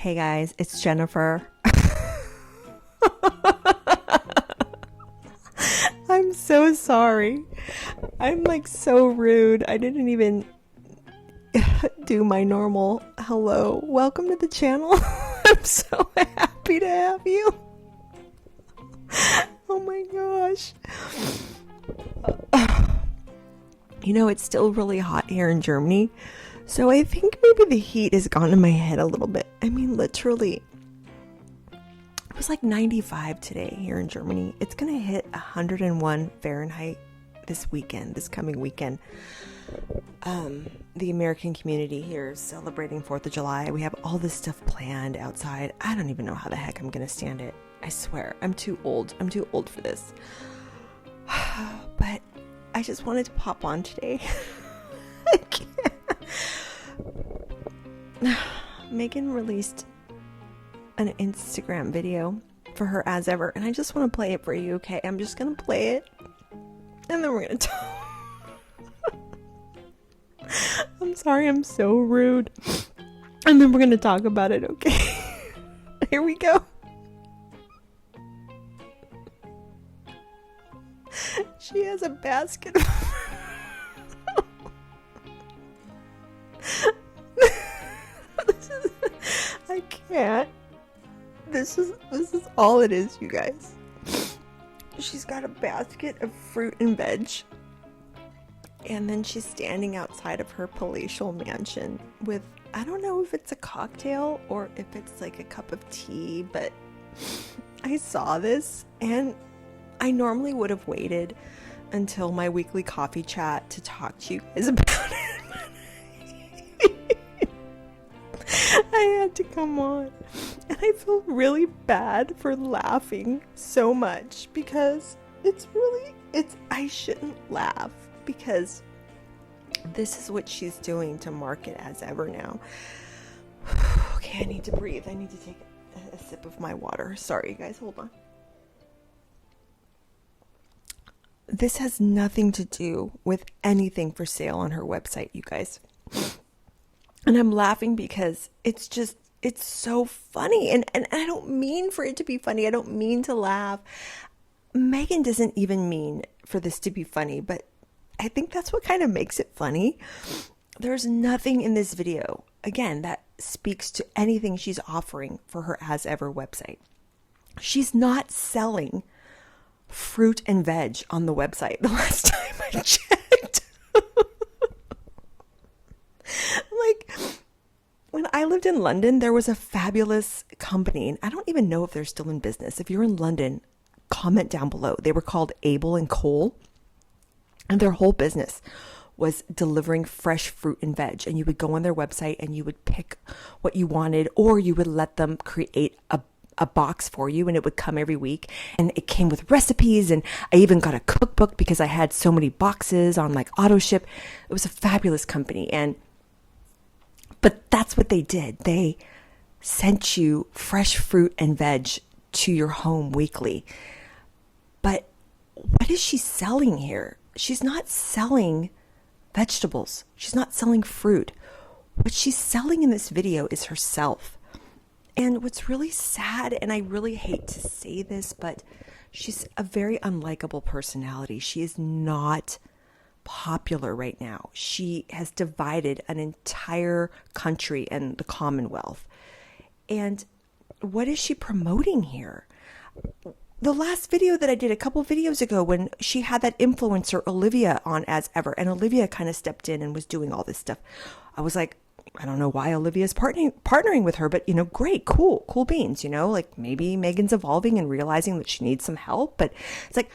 Hey guys, it's Jennifer. I'm so sorry. I'm like so rude. I didn't even do my normal hello. Welcome to the channel. I'm so happy to have you. Oh my gosh. You know, it's still really hot here in Germany. So I think maybe the heat has gone to my head a little bit. I mean, literally, it was like 95 today here in Germany. It's going to hit 101 Fahrenheit this coming weekend. The American community here is celebrating 4th of July. We have all this stuff planned outside. I don't even know how the heck I'm going to stand it. I swear, I'm too old. I'm too old for this. But I just wanted to pop on today. I can't. Meghan released an Instagram video for her as ever, and I just want to play it for you, okay? I'm just going to play it, and then we're going to talk. I'm sorry, I'm so rude. And then we're going to talk about it, okay? Here we go. She has a basket of I can't. This is all it is, you guys. She's got a basket of fruit and veg. And then she's standing outside of her palatial mansion with, I don't know if it's a cocktail or if it's like a cup of tea, but I saw this and I normally would have waited until my weekly coffee chat to talk to you guys about it. I had to come on, and I feel really bad for laughing so much because I shouldn't laugh because this is what she's doing to market as ever now. Okay, I need to breathe. I need to take a sip of my water. Sorry, guys, hold on. This has nothing to do with anything for sale on her website, you guys. And I'm laughing because it's so funny. And I don't mean for it to be funny. I don't mean to laugh. Meghan doesn't even mean for this to be funny, but I think that's what kind of makes it funny. There's nothing in this video, again, that speaks to anything she's offering for her as ever website. She's not selling fruit and veg on the website the last time I checked. Like, when I lived in London, there was a fabulous company, and I don't even know if they're still in business. If you're in London, comment down below. They were called Abel and Cole, and their whole business was delivering fresh fruit and veg. And you would go on their website and you would pick what you wanted, or you would let them create a box for you, and it would come every week, and it came with recipes. And I even got a cookbook because I had so many boxes on like auto ship. It was a fabulous company. But that's what they did. They sent you fresh fruit and veg to your home weekly. But what is she selling here? She's not selling vegetables. She's not selling fruit. What she's selling in this video is herself. And what's really sad, and I really hate to say this, but she's a very unlikable personality. She is not popular right now. She has divided an entire country and the Commonwealth. And what is she promoting here? The last video that I did a couple videos ago, when she had that influencer Olivia on as ever, and Olivia kind of stepped in and was doing all this stuff, I was like, I don't know why Olivia's partnering with her, but great, cool beans, like maybe Meghan's evolving and realizing that she needs some help. But it's like,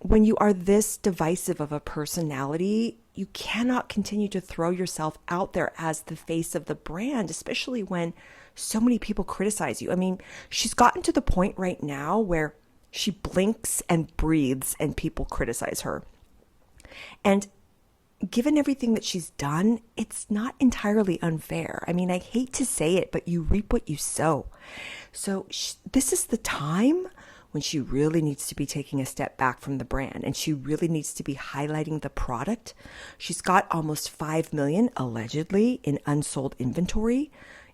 when you are this divisive of a personality, you cannot continue to throw yourself out there as the face of the brand, especially when so many people criticize you. I mean, she's gotten to the point right now where she blinks and breathes and people criticize her. And given everything that she's done, it's not entirely unfair. I mean, I hate to say it, but you reap what you sow. So this is the time when she really needs to be taking a step back from the brand, and she really needs to be highlighting the product. She's got almost 5 million allegedly in unsold inventory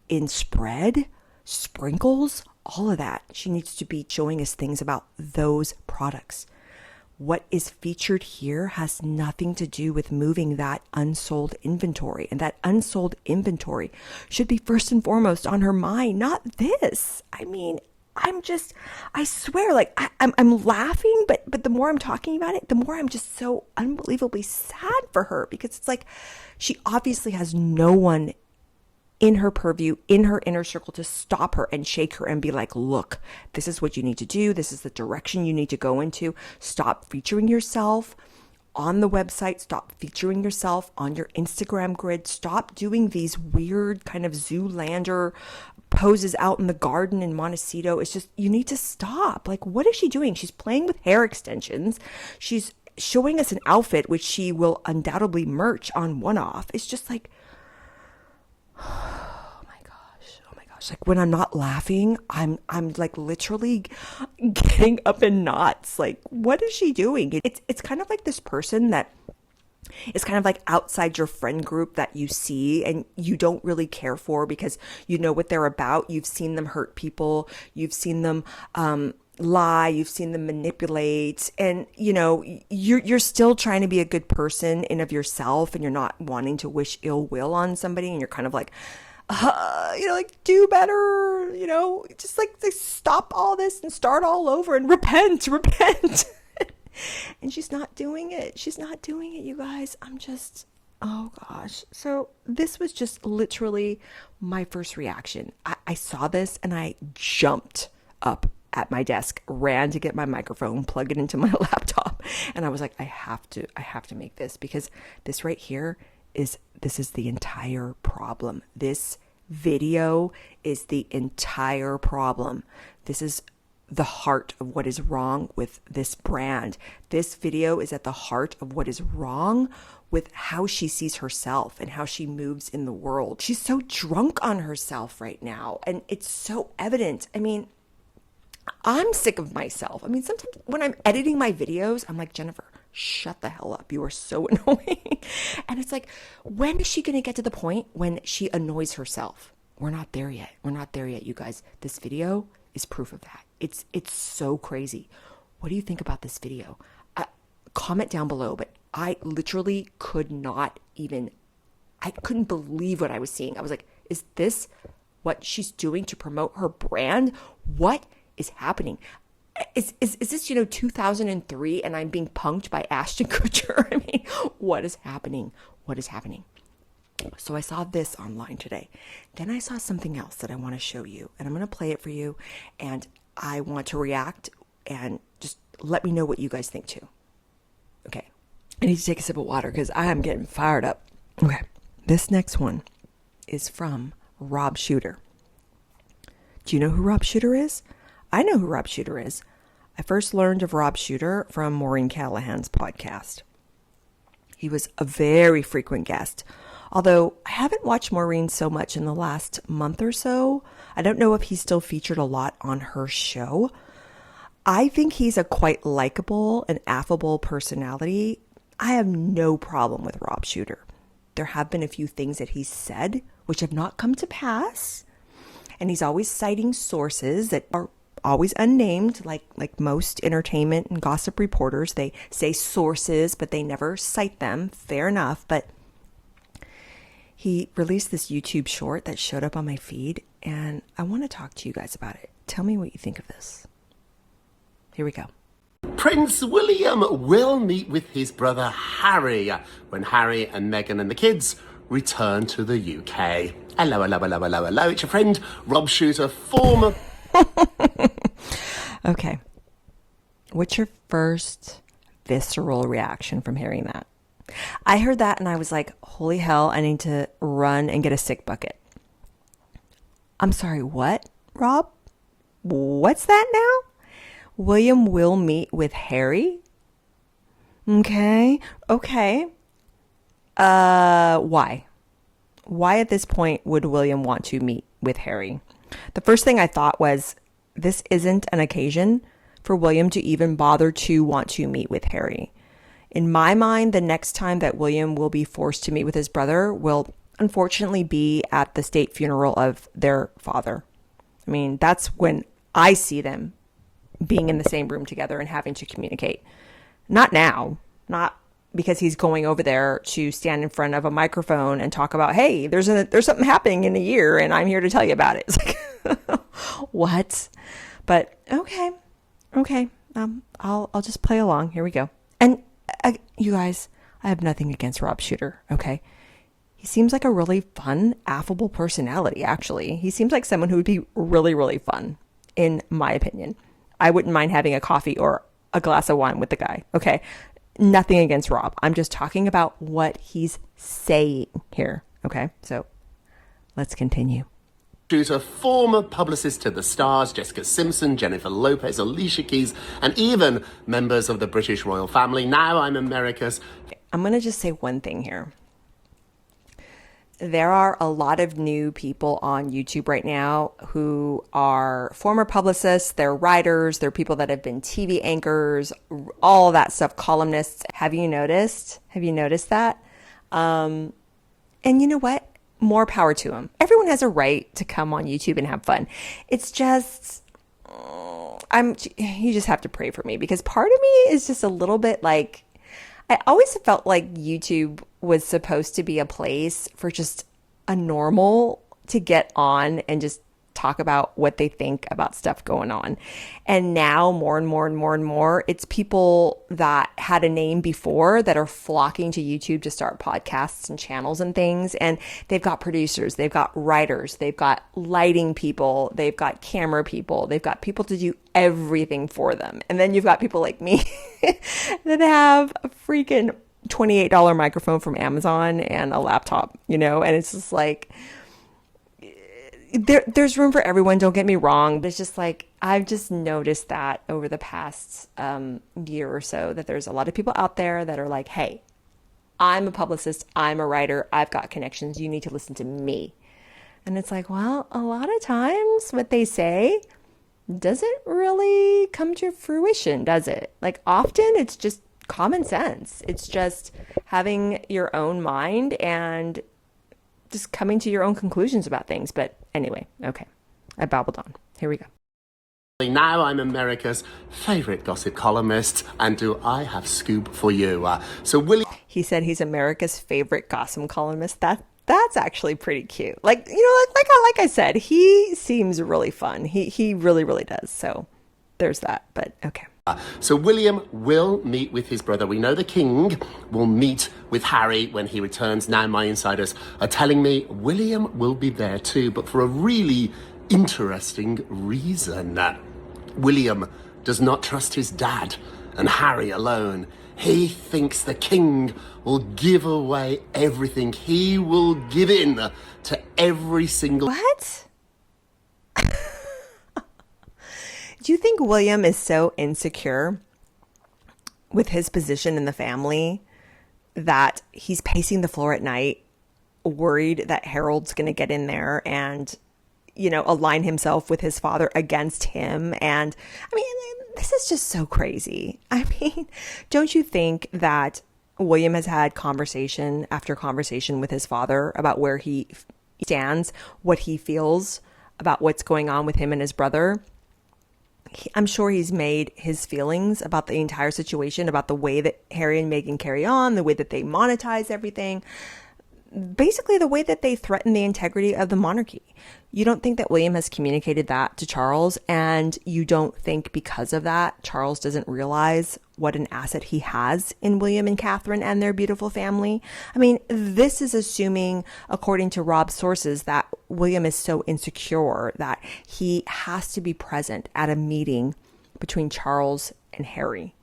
in spread. sprinkles, all of that. She needs to be showing us things about those products. What is featured here has nothing to do with moving that unsold inventory. And that unsold inventory should be first and foremost on her mind, not this. I mean, I swear, like I'm laughing, but the more I'm talking about it, the more I'm just so unbelievably sad for her, because it's like she obviously has no one in her purview, in her inner circle, to stop her and shake her and be like, look, this is what you need to do. This is the direction you need to go into. Stop featuring yourself on the website. Stop featuring yourself on your Instagram grid. Stop doing these weird kind of Zoolander poses out in the garden in Montecito. It's just, you need to stop. Like, what is she doing? She's playing with hair extensions. She's showing us an outfit, which she will undoubtedly merch on One-Off. It's just like, oh my gosh. Like, when I'm not laughing, I'm like literally getting up in knots. Like, what is she doing? It's kind of like this person that is kind of like outside your friend group that you see and you don't really care for because you know what they're about. You've seen them hurt people. You've seen them lie. You've seen them manipulate, and you know you're still trying to be a good person in of yourself, and you're not wanting to wish ill will on somebody, and you're kind of like, like, do better, just like stop all this and start all over and repent. And she's not doing it. You guys. Oh gosh. So this was just literally my first reaction. I saw this and I jumped up at my desk, ran to get my microphone, plug it into my laptop. And I was like, I have to make this, because this right here is the entire problem. This video is the entire problem. This is the heart of what is wrong with this brand. This video is at the heart of what is wrong with how she sees herself and how she moves in the world. She's so drunk on herself right now, and it's so evident. I mean, I'm sick of myself. I mean, sometimes when I'm editing my videos, I'm like, Jennifer, shut the hell up. You are so annoying. And it's like, when is she going to get to the point when she annoys herself? We're not there yet. You guys. This video is proof of that. It's so crazy. What do you think about this video? Comment down below, but I literally I couldn't believe what I was seeing. I was like, is this what she's doing to promote her brand? What is happening? Is this 2003 and I'm being punked by Ashton Kutcher? I mean, what is happening? So I saw this online today. Then I saw something else that I want to show you, and I'm going to play it for you, and I want to react and just let me know what you guys think too. Okay. I need to take a sip of water because I am getting fired up. Okay. This next one is from Rob Shooter. Do you know who Rob Shooter is? I know who Rob Shooter is. I first learned of Rob Shooter from Maureen Callahan's podcast. He was a very frequent guest, although I haven't watched Maureen so much in the last month or so. I don't know if he's still featured a lot on her show. I think he's a quite likable and affable personality. I have no problem with Rob Shooter. There have been a few things that he's said which have not come to pass, and he's always citing sources that are always unnamed, like most entertainment and gossip reporters. They say sources, but they never cite them. Fair enough. But he released this YouTube short that showed up on my feed, and I want to talk to you guys about it. Tell me what you think of this. Here we go. Prince William will meet with his brother Harry when Harry and Meghan and the kids return to the UK. Hello, it's your friend Rob Shooter, former... Okay. What's your first visceral reaction from hearing that? I heard that and I was like, holy hell, I need to run and get a sick bucket. I'm sorry, what, Rob? What's that now? William will meet with Harry? Okay. Why? Why at this point would William want to meet with Harry? The first thing I thought was, this isn't an occasion for William to even bother to want to meet with Harry. In my mind, the next time that William will be forced to meet with his brother will unfortunately be at the state funeral of their father. I mean, that's when I see them being in the same room together and having to communicate. Not now, not because he's going over there to stand in front of a microphone and talk about, hey, there's something happening in a year and I'm here to tell you about it. It's like, what? But okay. I'll just play along. Here we go. And you guys, I have nothing against Rob Shooter. Okay. He seems like a really fun, affable personality, actually. He seems like someone who would be really, really fun, in my opinion. I wouldn't mind having a coffee or a glass of wine with the guy. Okay. Nothing against Rob. I'm just talking about what he's saying here. Okay. So let's continue. Shooter, former publicist to the stars, Jessica Simpson, Jennifer Lopez, Alicia Keys, and even members of the British royal family. Now I'm America's. I'm going to just say one thing here. There are a lot of new people on YouTube right now who are former publicists, they're writers, they're people that have been TV anchors, all that stuff, columnists. Have you noticed? Have you noticed that? And you know what? More power to them. Everyone has a right to come on YouTube and have fun. It's just, you just have to pray for me, because part of me is just a little bit like, I always felt like YouTube was supposed to be a place for just a normal to get on and just talk about what they think about stuff going on. And now more and more, it's people that had a name before that are flocking to YouTube to start podcasts and channels and things. And they've got producers, they've got writers, they've got lighting people, they've got camera people, they've got people to do everything for them. And then you've got people like me that have a freaking $28 microphone from Amazon and a laptop, and it's just like, there's room for everyone, don't get me wrong, but it's just like, I've just noticed that over the past year or so, that there's a lot of people out there that are like, hey, I'm a publicist, I'm a writer, I've got connections, you need to listen to me. And it's like, well, a lot of times what they say doesn't really come to fruition, does it? Like, often it's just common sense. It's just having your own mind and just coming to your own conclusions about things. But anyway, okay, I babbled on. Here we go. Now I'm America's favorite gossip columnist, and do I have scoop for you? He said he's America's favorite gossip columnist. That's actually pretty cute. Like I said, he seems really fun. He really, really does. So there's that. But okay. So William will meet with his brother. We know the king will meet with Harry when he returns. Now my insiders are telling me William will be there too, but for a really interesting reason. William does not trust his dad and Harry alone. He thinks the king will give away everything. He will give in to every single... What? Do you think William is so insecure with his position in the family that he's pacing the floor at night, worried that Harold's going to get in there and, align himself with his father against him? And I mean, this is just so crazy. I mean, don't you think that William has had conversation after conversation with his father about where he stands, what he feels about what's going on with him and his brother? I'm sure he's made his feelings about the entire situation, about the way that Harry and Meghan carry on, the way that they monetize everything, basically the way that they threaten the integrity of the monarchy. You don't think that William has communicated that to Charles, and you don't think because of that, Charles doesn't realize what an asset he has in William and Catherine and their beautiful family? I mean, this is assuming, according to Rob's sources, that William is so insecure that he has to be present at a meeting between Charles and Harry.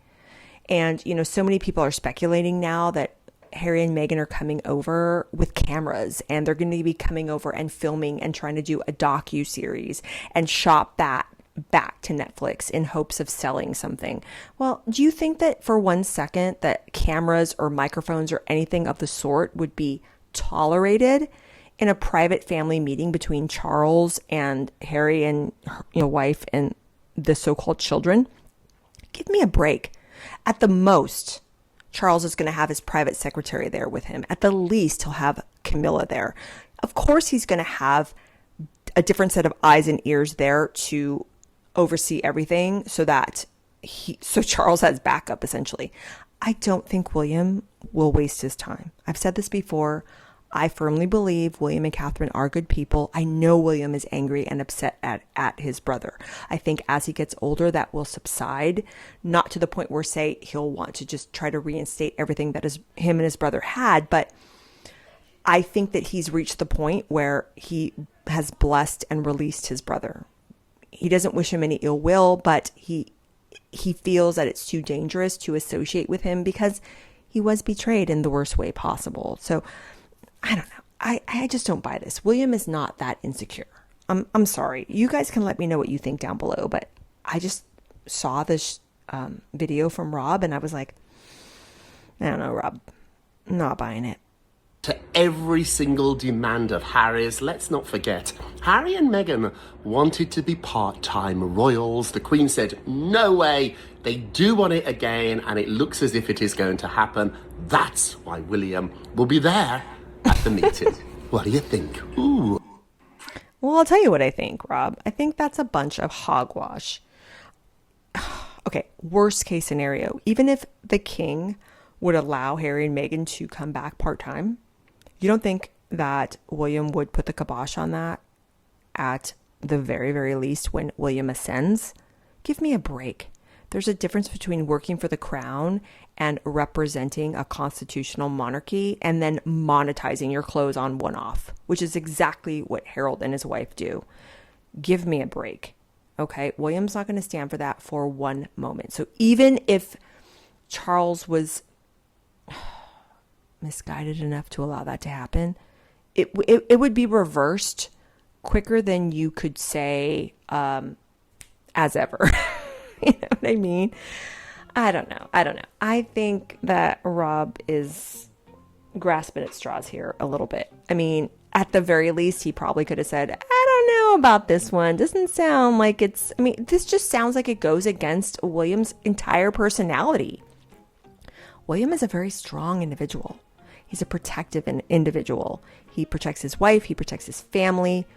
And, so many people are speculating now that Harry and Meghan are coming over with cameras, and they're going to be coming over and filming and trying to do a docu-series and shop that back to Netflix in hopes of selling something. Well, do you think that for 1 second that cameras or microphones or anything of the sort would be tolerated in a private family meeting between Charles and Harry and wife and the so-called children? Give me a break. At the most, Charles is going to have his private secretary there with him. At the least, he'll have Camilla there. Of course, he's going to have a different set of eyes and ears there to oversee everything so Charles has backup essentially. I don't think William will waste his time. I've said this before. I firmly believe William and Catherine are good people. I know William is angry and upset at his brother. I think as he gets older, that will subside, not to the point where, say, he'll want to just try to reinstate everything that him and his brother had. But I think that he's reached the point where he has blessed and released his brother. He doesn't wish him any ill will, but he feels that it's too dangerous to associate with him because he was betrayed in the worst way possible. So I don't know. I just don't buy this. William is not that insecure. I'm sorry. You guys can let me know what you think down below, but I just saw this video from Rob and I was like, I don't know, Rob. I'm not buying it. To every single demand of Harry's, let's not forget, Harry and Meghan wanted to be part-time royals. The Queen said, no way. They do want it again, and it looks as if it is going to happen. That's why William will be there at the meeting. What do you think? Ooh. Well, I'll tell you what I think, Rob. I think that's a bunch of hogwash. Okay, worst case scenario. Even if the king would allow Harry and Meghan to come back part-time, you don't think that William would put the kibosh on that at the very, very least when William ascends? Give me a break. There's a difference between working for the crown and representing a constitutional monarchy and then monetizing your clothes on one-off, which is exactly what Harold and his wife do. Give me a break. Okay, William's not going to stand for that for one moment. So even if Charles was misguided enough to allow that to happen, it would be reversed quicker than you could say as ever. You know what I mean? I don't know. I think that Rob is grasping at straws here a little bit. I mean, at the very least, he probably could have said, I don't know about this one. Doesn't sound like this just sounds like it goes against William's entire personality. William is a very strong individual. He's a protective individual. He protects his wife. He protects his family.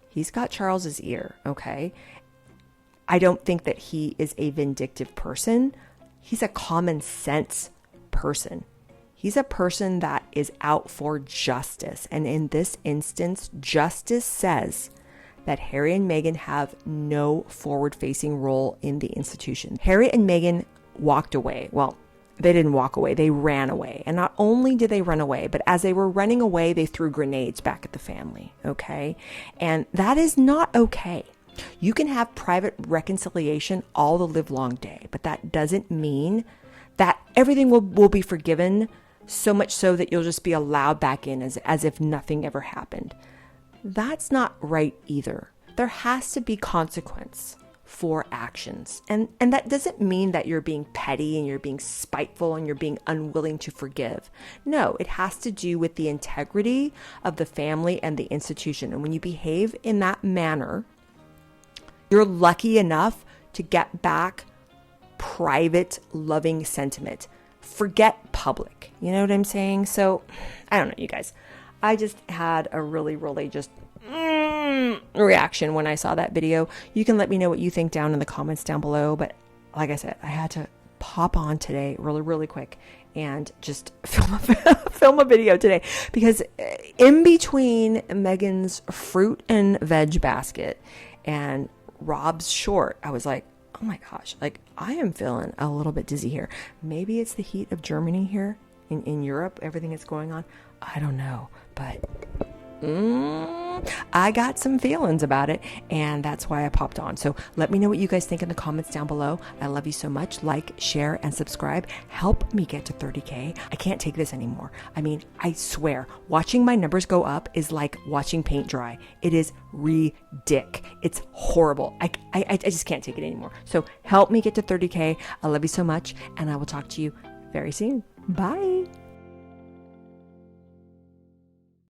He's got Charles's ear, okay? I don't think that he is a vindictive person. He's a common sense person. He's a person that is out for justice. And in this instance, justice says that Harry and Meghan have no forward-facing role in the institution. Harry and Meghan walked away. Well, they didn't walk away. They ran away. And not only did they run away, but as they were running away, they threw grenades back at the family, okay? And that is not okay. You can have private reconciliation all the livelong day, but that doesn't mean that everything will be forgiven, so much so that you'll just be allowed back in as if nothing ever happened. That's not right either. There has to be consequence for actions. And that doesn't mean that you're being petty and you're being spiteful and you're being unwilling to forgive. No, it has to do with the integrity of the family and the institution. And when you behave in that manner, you're lucky enough to get back private, loving sentiment. Forget public. You know what I'm saying? So, I don't know, you guys. I just had a really, really just reaction when I saw that video. You can let me know what you think down in the comments down below. But like I said, I had to pop on today really, really quick and just film a video today. Because in between Meghan's fruit and veg basket and Rob's short, I was like, oh my gosh, like I am feeling a little bit dizzy here. Maybe it's the heat of Germany here in Europe, everything that's going on. I don't know, but I got some feelings about it, and that's why I popped on. So let me know what you guys think in the comments down below. I love you so much. Like, share, and subscribe. Help me get to 30K. I can't take this anymore. I mean, I swear, watching my numbers go up is like watching paint dry. It is ridiculous. It's horrible. I just can't take it anymore. So help me get to 30K. I love you so much, and I will talk to you very soon. Bye.